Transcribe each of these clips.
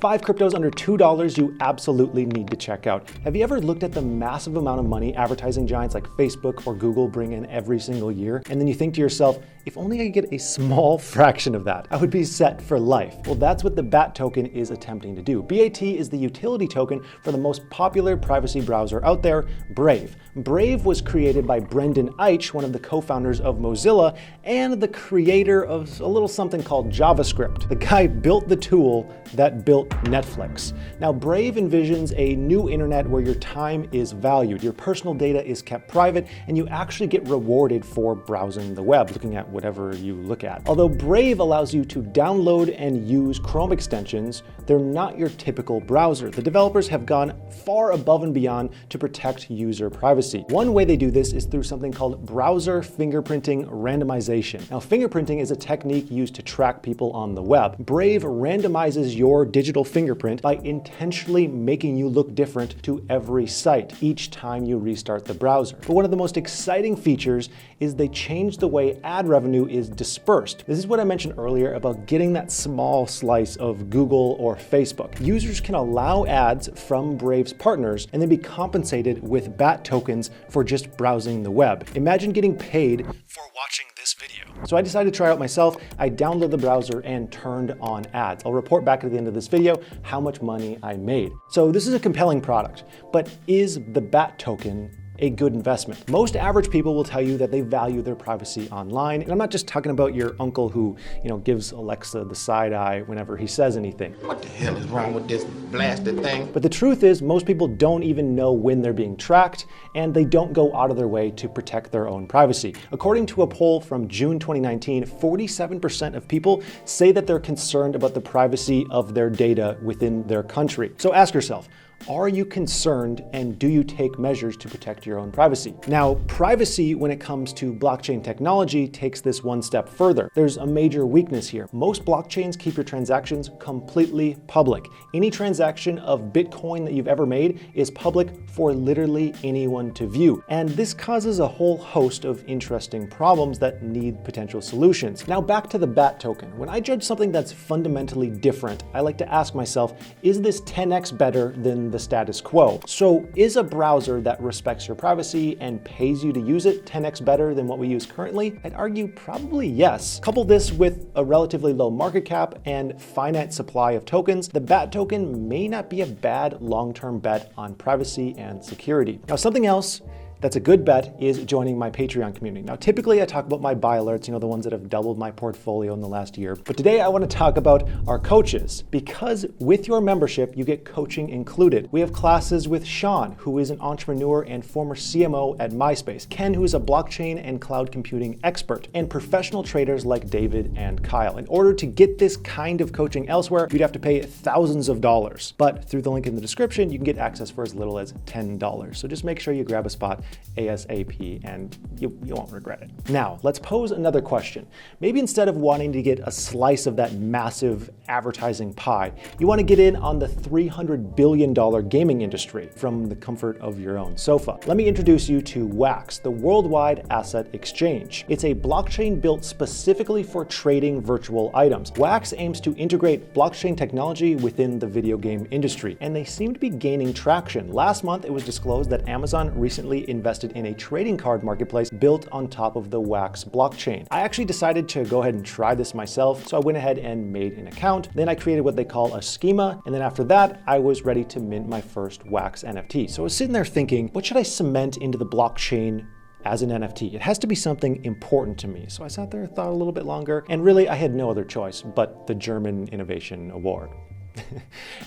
5 cryptos under $2 you absolutely need to check out. Have you ever looked at the massive amount of money advertising giants like Facebook or Google bring in every single year? And then you think to yourself, if only I could get a small fraction of that, I would be set for life. Well, that's what the BAT token is attempting to do. BAT is the utility token for the most popular privacy browser out there, Brave. Brave was created by Brendan Eich, one of the co-founders of Mozilla, and the creator of a little something called JavaScript. The guy built the tool that built Netflix. Now, Brave envisions a new internet where your time is valued, your personal data is kept private, and you actually get rewarded for browsing the web, looking at whatever you look at. Although Brave allows you to download and use Chrome extensions, they're not your typical browser. The developers have gone far above and beyond to protect user privacy. One way they do this is through something called browser fingerprinting randomization. Now, fingerprinting is a technique used to track people on the web. Brave randomizes your digital fingerprint by intentionally making you look different to every site each time you restart the browser. But one of the most exciting features is they changed the way ad revenue is dispersed. This is what I mentioned earlier about getting that small slice of Google or Facebook. Users can allow ads from Brave's partners and then be compensated with BAT tokens for just browsing the web. Imagine getting paid for watching this video. So I decided to try out myself. I downloaded the browser and turned on ads. I'll report back at the end of this video how much money I made. So this is a compelling product, but is the BAT token a good investment? Most average people will tell you that they value their privacy online. And I'm not just talking about your uncle who, gives Alexa the side eye whenever he says anything. What the hell is wrong with this blasted thing? But the truth is, most people don't even know when they're being tracked, and they don't go out of their way to protect their own privacy. According to a poll from June 2019, 47% of people say that they're concerned about the privacy of their data within their country. So ask yourself, are you concerned, and do you take measures to protect your own privacy? Now, privacy when it comes to blockchain technology takes this one step further. There's a major weakness here. Most blockchains keep your transactions completely public. Any transaction of Bitcoin that you've ever made is public for literally anyone to view. And this causes a whole host of interesting problems that need potential solutions. Now, back to the BAT token. When I judge something that's fundamentally different, I like to ask myself, is this 10x better than the status quo? So is a browser that respects your privacy and pays you to use it 10x better than what we use currently? I'd argue probably yes. Couple this with a relatively low market cap and finite supply of tokens, the BAT token may not be a bad long-term bet on privacy and security. Now, something else that's a good bet is joining my Patreon community. Now, typically I talk about my buy alerts, the ones that have doubled my portfolio in the last year. But today I want to talk about our coaches, because with your membership, you get coaching included. We have classes with Sean, who is an entrepreneur and former CMO at MySpace, Ken, who is a blockchain and cloud computing expert, and professional traders like David and Kyle. In order to get this kind of coaching elsewhere, you'd have to pay thousands of dollars. But through the link in the description, you can get access for as little as $10. So just make sure you grab a spot ASAP and you won't regret it. Now, let's pose another question. Maybe instead of wanting to get a slice of that massive advertising pie, you want to get in on the $300 billion gaming industry from the comfort of your own sofa. Let me introduce you to WAX, the Worldwide Asset Exchange. It's a blockchain built specifically for trading virtual items. WAX aims to integrate blockchain technology within the video game industry, and they seem to be gaining traction. Last month, it was disclosed that Amazon recently invested in a trading card marketplace built on top of the WAX blockchain. I actually decided to go ahead and try this myself, so I went ahead and made an account. Then I created what they call a schema, and then after that, I was ready to mint my first WAX NFT. So I was sitting there thinking, what should I cement into the blockchain as an NFT? It has to be something important to me. So I sat there and thought a little bit longer, and really I had no other choice but the German Innovation Award.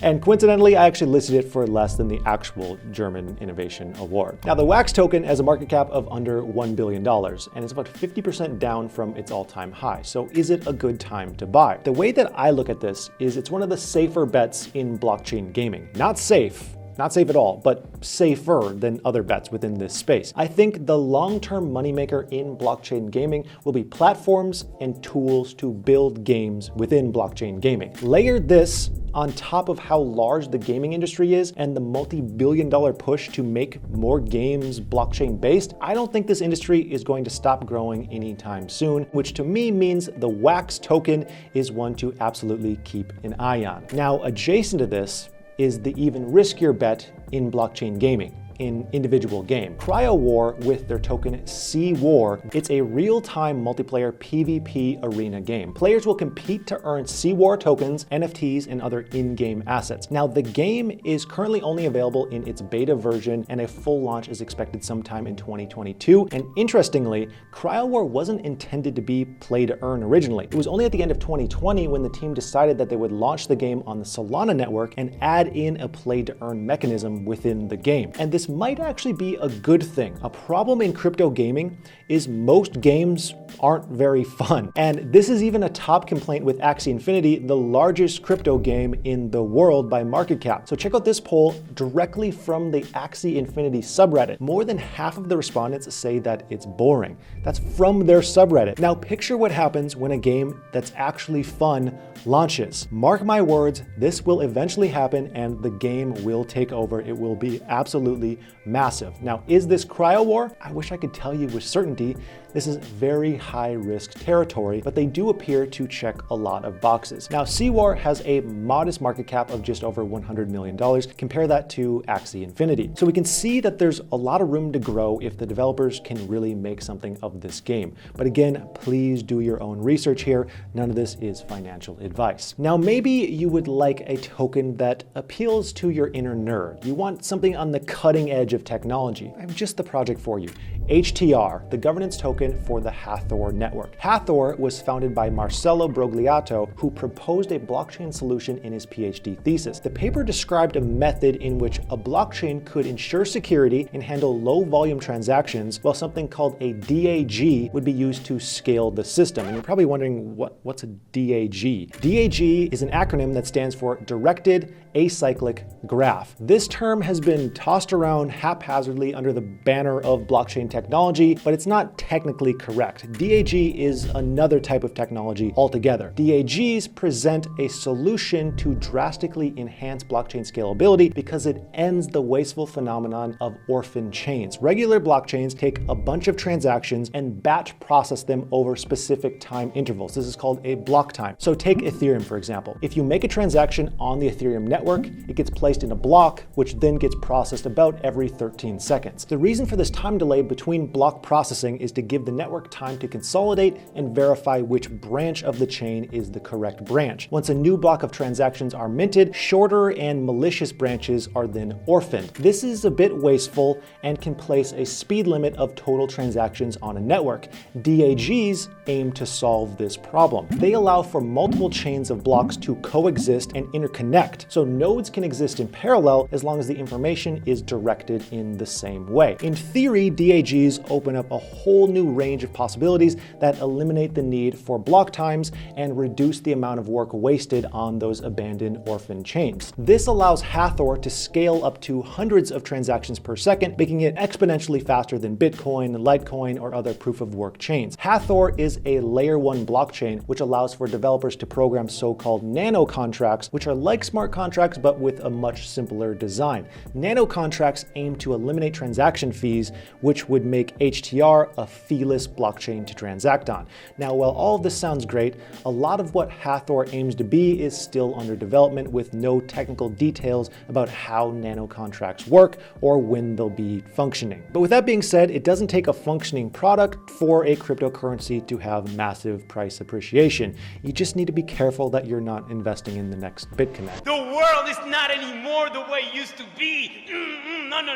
And coincidentally, I actually listed it for less than the actual German Innovation Award. Now, the WAX token has a market cap of under $1 billion, and it's about 50% down from its all-time high. So is it a good time to buy? The way that I look at this is it's one of the safer bets in blockchain gaming. Not safe, Not safe at all, but safer than other bets within this space. I think the long-term moneymaker in blockchain gaming will be platforms and tools to build games within blockchain gaming. Layer this on top of how large the gaming industry is and the multi-billion-dollar push to make more games blockchain-based, I don't think this industry is going to stop growing anytime soon, which to me means the WAX token is one to absolutely keep an eye on. Now, adjacent to this is the even riskier bet in blockchain gaming. In individual game. CWAR with their token CWAR, it's a real-time multiplayer PvP arena game. Players will compete to earn CWAR tokens, NFTs, and other in-game assets. Now, the game is currently only available in its beta version, and a full launch is expected sometime in 2022. And interestingly, CWAR wasn't intended to be play to earn originally. It was only at the end of 2020 when the team decided that they would launch the game on the Solana network and add in a play to earn mechanism within the game. And this might actually be a good thing. A problem in crypto gaming is most games aren't very fun. And this is even a top complaint with Axie Infinity, the largest crypto game in the world by market cap. So check out this poll directly from the Axie Infinity subreddit. More than half of the respondents say that it's boring. That's from their subreddit. Now picture what happens when a game that's actually fun launches. Mark my words, this will eventually happen and the game will take over. It will be absolutely massive. Now, is this CWAR? I wish I could tell you with certainty. This is very high risk territory, but they do appear to check a lot of boxes. Now, CWAR has a modest market cap of just over $100 million. Compare that to Axie Infinity. So we can see that there's a lot of room to grow if the developers can really make something of this game. But again, please do your own research here. None of this is financial advice. Now, maybe you would like a token that appeals to your inner nerd. You want something on the cutting edge of technology. I have just the project for you. HTR, the governance token for the Hathor network. Hathor was founded by Marcello Brogliato, who proposed a blockchain solution in his PhD thesis. The paper described a method in which a blockchain could ensure security and handle low volume transactions, while something called a DAG would be used to scale the system. And you're probably wondering what's a DAG? DAG is an acronym that stands for Directed Acyclic Graph. This term has been tossed around haphazardly under the banner of blockchain technology, but it's not technically correct. DAG is another type of technology altogether. DAGs present a solution to drastically enhance blockchain scalability because it ends the wasteful phenomenon of orphan chains. Regular blockchains take a bunch of transactions and batch process them over specific time intervals. This is called a block time. So take Ethereum, for example. If you make a transaction on the Ethereum network, it gets placed in a block, which then gets processed about every 13 seconds. The reason for this time delay between block processing is to give the network time to consolidate and verify which branch of the chain is the correct branch. Once a new block of transactions are minted, shorter and malicious branches are then orphaned. This is a bit wasteful and can place a speed limit of total transactions on a network. DAGs aim to solve this problem. They allow for multiple chains of blocks to coexist and interconnect, so nodes can exist in parallel as long as the information is directed in the same way. In theory, DAGs open up a whole new range of possibilities that eliminate the need for block times and reduce the amount of work wasted on those abandoned orphan chains. This allows Hathor to scale up to hundreds of transactions per second, making it exponentially faster than Bitcoin, Litecoin, or other proof-of-work chains. Hathor is a layer 1 blockchain, which allows for developers to program so-called nano contracts, which are like smart contracts but with a much simpler design. Nano contracts aim to eliminate transaction fees, which would make HTR a feeless blockchain to transact on. Now, while all of this sounds great, a lot of what Hathor aims to be is still under development with no technical details about how nano contracts work or when they'll be functioning. But with that being said, it doesn't take a functioning product for a cryptocurrency to have massive price appreciation. You just need to be careful that you're not investing in the next BitConnect. The world is not anymore the way it used to be.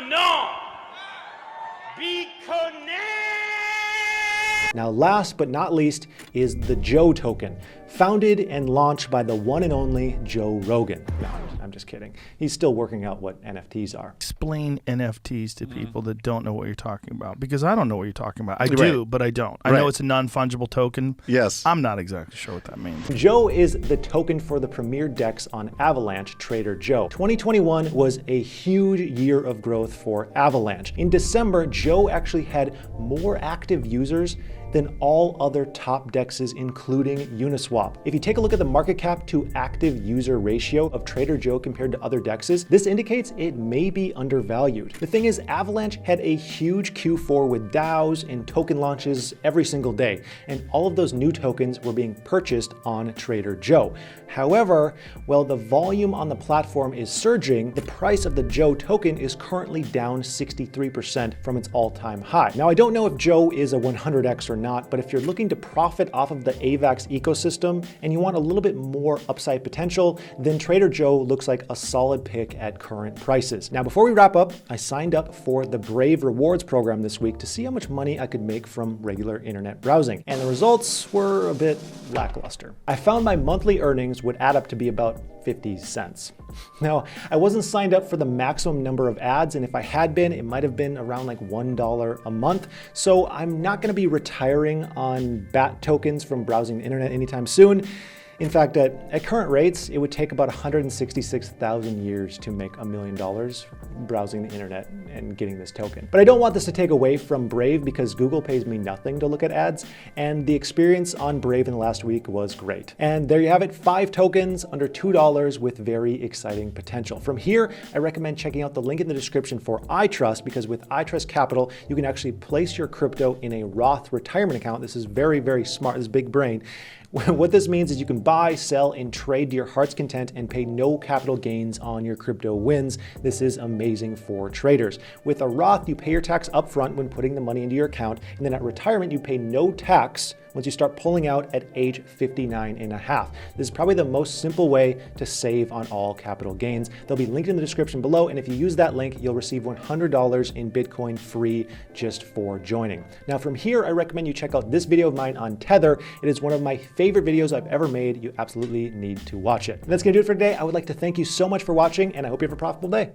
No. Be connected. Now, last but not least is the Joe token. founded and launched by the one and only Joe Rogan. No, I'm just kidding. He's still working out what NFTs are. Explain NFTs to people that don't know what you're talking about, because I don't know what you're talking about. I do, but I don't. I know it's a non-fungible token. Yes. I'm not exactly sure what that means. Joe is the token for the premier DEX on Avalanche, Trader Joe. 2021 was a huge year of growth for Avalanche. In December, Joe actually had more active users than all other top DEXs, including Uniswap. If you take a look at the market cap to active user ratio of Trader Joe compared to other DEXs, this indicates it may be undervalued. The thing is, Avalanche had a huge Q4 with DAOs and token launches every single day, and all of those new tokens were being purchased on Trader Joe. However, while the volume on the platform is surging, the price of the Joe token is currently down 63% from its all-time high. Now, I don't know if Joe is a 100x or not, but if you're looking to profit off of the AVAX ecosystem and you want a little bit more upside potential, then Trader Joe looks like a solid pick at current prices. Now, before we wrap up, I signed up for the Brave Rewards program this week to see how much money I could make from regular internet browsing, and the results were a bit lackluster. I found my monthly earnings would add up to be about 50 cents. Now, I wasn't signed up for the maximum number of ads, and if I had been, it might have been around like $1 a month. So I'm not gonna be retiring on BAT tokens from browsing the internet anytime soon. In fact, at current rates, it would take about 166,000 years to make $1 million browsing the internet and getting this token. But I don't want this to take away from Brave, because Google pays me nothing to look at ads, and the experience on Brave in the last week was great. And there you have it, 5 tokens under $2 with very exciting potential. From here, I recommend checking out the link in the description for iTrust, because with iTrust Capital, you can actually place your crypto in a Roth retirement account. This is very, very smart, this is big brain. What this means is you can buy, sell, and trade to your heart's content and pay no capital gains on your crypto wins. This is amazing for traders. With a Roth, you pay your tax upfront when putting the money into your account, and then at retirement, you pay no tax once you start pulling out at age 59 and a half. This is probably the most simple way to save on all capital gains. They'll be linked in the description below, and if you use that link, you'll receive $100 in Bitcoin free just for joining. Now from here, I recommend you check out this video of mine on Tether. It is one of my favorite videos I've ever made. You absolutely need to watch it. And that's gonna do it for today. I would like to thank you so much for watching, and I hope you have a profitable day.